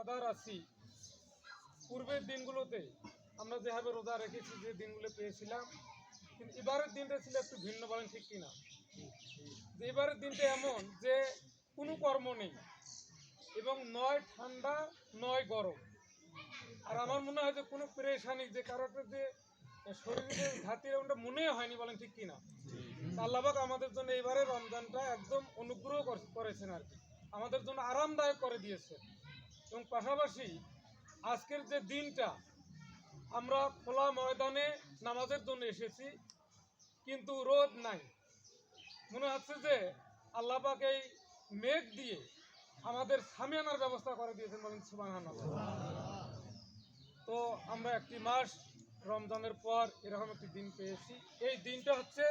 রোজাদার আছি, পূর্বের দিনগুলোতে আমরা যেভাবে রোজা রেখেছি, যে দিনগুলো পেয়েছিলাম, কিন্তু এবারের দিনটা ছিল একটু ভিন্ন, বলেন ঠিক কিনা? যে এবারের দিনটা এমন যে কোনো কর্ম নেই এবং নয় ঠান্ডা নয় গরম। আর আমার মনে হয় যে কোনো পেরেশানি, যে কারোটা যে শরীরে ঘাটতি, ওটা মনে হয়নি, বলেন ঠিক কিনা? আল্লাহ পাক আমাদের জন্য এবারে রমজানটা একদম অনুগ্রহ করেছেন আর কি, আমাদের জন্য আরামদায়ক করে দিয়েছেন। এবং পাশাপাশি আজকের যে দিনটা, আমরা খোলা ময়দানে নামাজের জন্য এসেছি, কিন্তু রোদ নাই। মনে হচ্ছে যে আল্লাহ পাক এই মেঘ দিয়ে আমাদের সামিয়ানার ব্যবস্থা করে দিয়েছেন, বলেন সুবহানাল্লাহ। তো আমরা একটি মাস রমজানের পর এরকম একটি দিন পেয়েছি। এই দিনটা হচ্ছে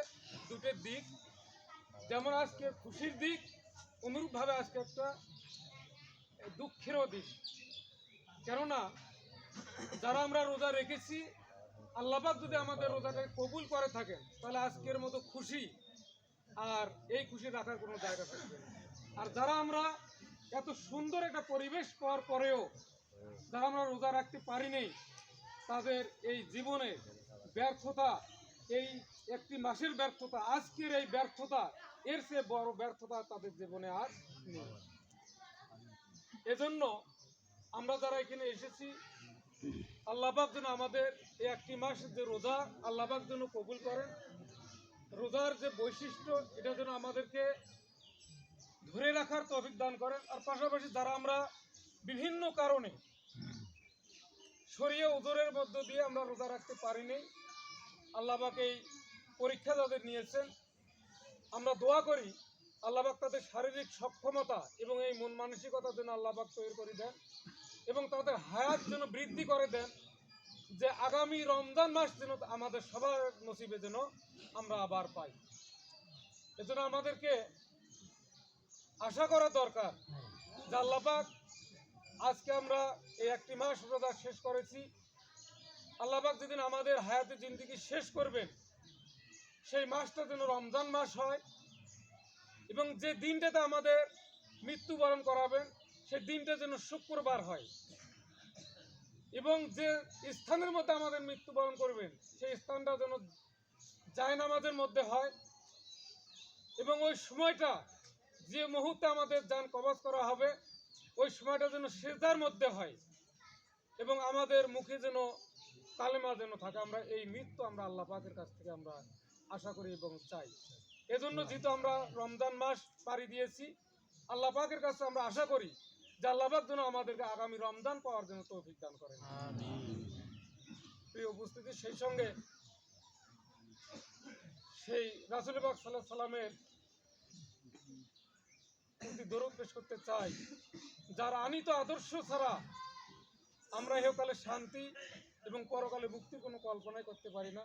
দুটো দিক, যেমন আজকে খুশির দিক, অনুরূপভাবে আজকে একটা দুঃখেরও দিক। কেননা যারা আমরা রোজা রেখেছি, আল্লাহ পাক যদি আমাদের রোজাটাকে কবুল করে থাকেন, তাহলে আজকের মতো খুশি আর এই খুশি রাখার কোনো জায়গা থাকবে না। আর যারা আমরা এত সুন্দর একটা পরিবেশ পাওয়ার পরেও যারা আমরা রোজা রাখতে পারিনি, তাদের এই জীবনে ব্যর্থতা, এই একটি মাসের ব্যর্থতা, আজকের এই ব্যর্থতা, এর চেয়ে বড় ব্যর্থতা তাদের জীবনে আর নেই। এজন্য আমরা যারা এখানে এসেছি, আল্লাহ পাক যেন আমাদের এই একটি মাস যে রোজা, আল্লাহ পাক যেন কবুল করেন। রোজার যে বৈশিষ্ট্য, এটা যেন আমাদেরকে ধরে রাখার তৌফিক দান করেন। আর পাশাপাশি যারা আমরা বিভিন্ন কারণে শরীয় উযরের মধ্য দিয়ে আমরা রোজা রাখতে পারিনি, আল্লাহ পাক এই পরীক্ষা যাদের নিয়েছেন, আমরা দোয়া করি আল্লাহ পাক তাদের শারীরিক সক্ষমতা এবং এই মন মানসিকতা যেন আল্লাহ পাক তৈরি করে দেন এবং তাদের হায়াত যেন বৃদ্ধি করে দেন, যে আগামী রমজান মাস যেন আমাদের সবার নসিবে যেন আমরা আবার পাই। এজন্য আমাদেরকে আশা করা দরকার যে আল্লাহ পাক আজকে আমরা এই একটি মাস রোজা শেষ করেছি, আল্লাহ পাক যেদিন আমাদের হায়াতে জিন্দেগি শেষ করবেন, সেই মাসটা যেন রমজান মাস হয় এবং যে দিনটাতে আমাদের মৃত্যুবরণ করাবেন, সেই দিনটা যেন শুক্রবার হয় এবং যে স্থানের মধ্যে আমাদের মৃত্যুবরণ করবেন, সেই স্থানটা যেন জায়নামাজের মধ্যে হয় এবং ওই সময়টা, যে মুহূর্তে আমাদের জান কবজ করা হবে, ওই সময়টা যেন সিজদার মধ্যে হয় এবং আমাদের মুখে যেন কালেমা যেন থাকে। আমরা এই মৃত্যু আমরা আল্লাহ পাকের কাছ থেকে আমরা আশা করি এবং চাই। এজন্য যেহেতু আমরা রমজান মাস পাড়ি দিয়েছি, আল্লাহ পাকের কাছে আমরা আশা করি যে আল্লাহ পাক যেন আমাদেরকে আগামী রমজান পাওয়ার জন্য তৌফিক দান করেন। প্রিয় উপস্থিতি, সেই সঙ্গে সেই রাসূল পাক সাল্লাল্লাহু আলাইহি সাল্লামের প্রতি দরুদ পেশ করতে চাই, যার আনিত আদর্শ ছাড়া আমরা ইহকালে শান্তি এবং পরকালে মুক্তির কোনো কল্পনাই করতে পারি না।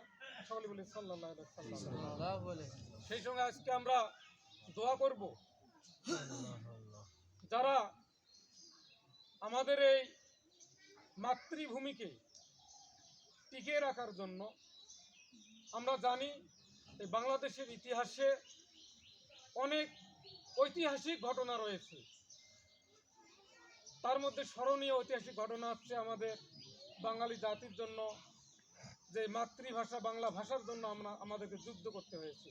সকলে বলি সাল্লাল্লাহু আলাইহি ওয়াসাল্লাম। সেই সঙ্গে আজকে আমরা দোয়া করব, যারা আমাদের এই মাতৃভূমিকে টিকিয়ে রাখার জন্য, আমরা জানি এই বাংলাদেশের ইতিহাসে অনেক ঐতিহাসিক ঘটনা রয়েছে। তার মধ্যে স্মরণীয় ঐতিহাসিক ঘটনা হচ্ছে আমাদের বাঙালি জাতির জন্য যে মাতৃভাষা বাংলা ভাষার জন্য আমাদেরকে যুদ্ধ করতে হয়েছে।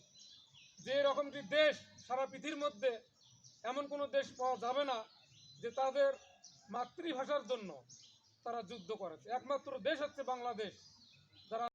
যে রকমটি দেশ সারা পৃথিবীর মধ্যে এমন কোনো দেশ পাওয়া যাবে না যে তাদের মাতৃভাষার জন্য তারা যুদ্ধ করেছে। একমাত্র দেশ হচ্ছে বাংলাদেশ, যারা